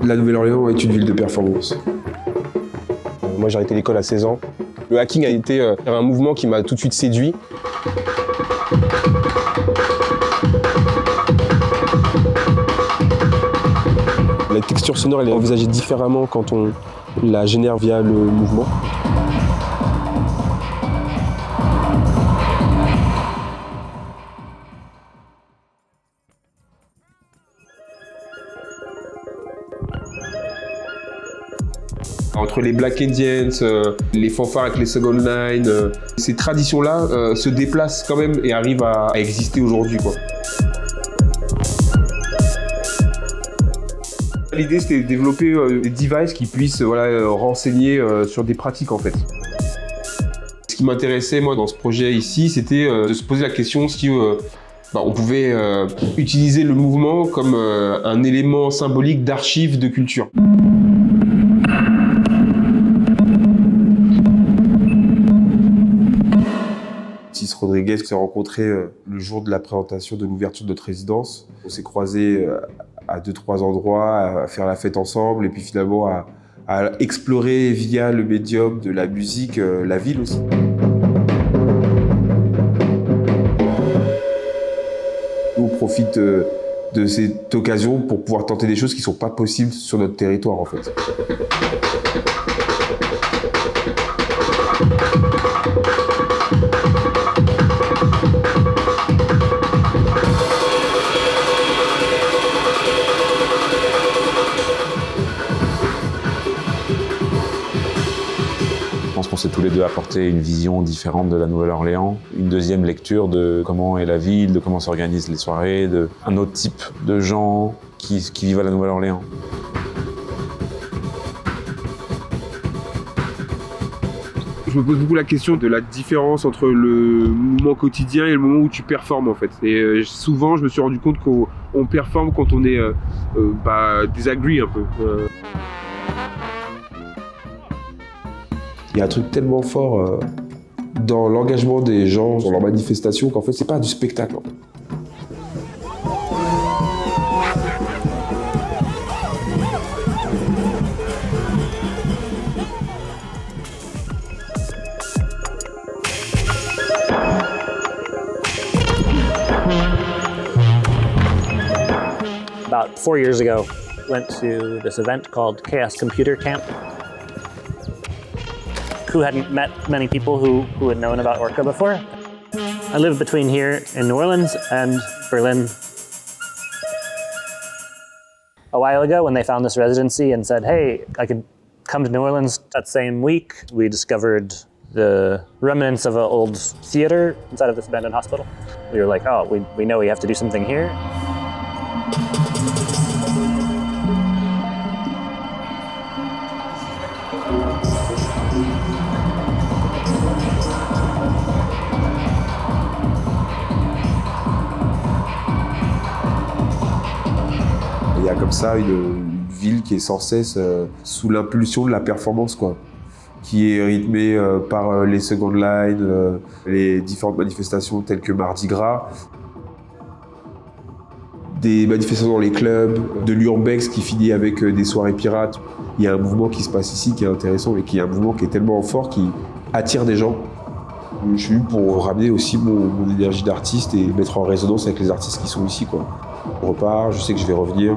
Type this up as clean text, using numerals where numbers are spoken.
La Nouvelle-Orléans est une ville de performance. Moi, j'ai arrêté l'école à 16 ans. Le hacking a été un mouvement qui m'a tout de suite séduit. La texture sonore, elle est envisagée différemment quand on la génère via le mouvement. Entre les Black Indians, les fanfares avec les Second Line, ces traditions-là se déplacent quand même et arrivent à exister aujourd'hui, quoi. L'idée, c'était de développer des devices qui puissent renseigner sur des pratiques, en fait. Ce qui m'intéressait, moi, dans ce projet ici, c'était de se poser la question si on pouvait utiliser le mouvement comme un élément symbolique d'archive de culture. Rodriguez s'est rencontré le jour de la présentation de l'ouverture de notre résidence. On s'est croisés à 2-3 endroits, à faire la fête ensemble et puis finalement à explorer via le médium de la musique la ville aussi. Nous, on profite de cette occasion pour pouvoir tenter des choses qui ne sont pas possibles sur notre territoire, en fait. Je pense qu'on s'est tous les deux apporté une vision différente de la Nouvelle-Orléans, une deuxième lecture de comment est la ville, de comment s'organisent les soirées, un autre type de gens qui vivent à la Nouvelle-Orléans. Je me pose beaucoup la question de la différence entre le moment quotidien et le moment où tu performes, en fait. Et souvent, je me suis rendu compte qu'on performe quand on est disagree un peu. Il y a un truc tellement fort dans l'engagement des gens, dans leurs manifestations, qu'en fait, c'est pas du spectacle. En fait. About 4 years ago, went to this event called Chaos Computer Camp. Who hadn't met many people who had known about Orca before. I lived between here in New Orleans and Berlin. A while ago, when they found this residency and said, hey, I could come to New Orleans that same week, we discovered the remnants of an old theater inside of this abandoned hospital. We were like, oh, we know we have to do something here. Il y a comme ça une ville qui est sans cesse sous l'impulsion de la performance, quoi, qui est rythmée par les Second Line, les différentes manifestations telles que Mardi Gras, des manifestations dans les clubs, de l'urbex qui finit avec des soirées pirates. Il y a un mouvement qui se passe ici qui est intéressant et qui est un mouvement qui est tellement fort qui attire des gens. Je suis venu pour ramener aussi mon énergie d'artiste et mettre en résonance avec les artistes qui sont ici, quoi. Je repars, je sais que je vais revenir.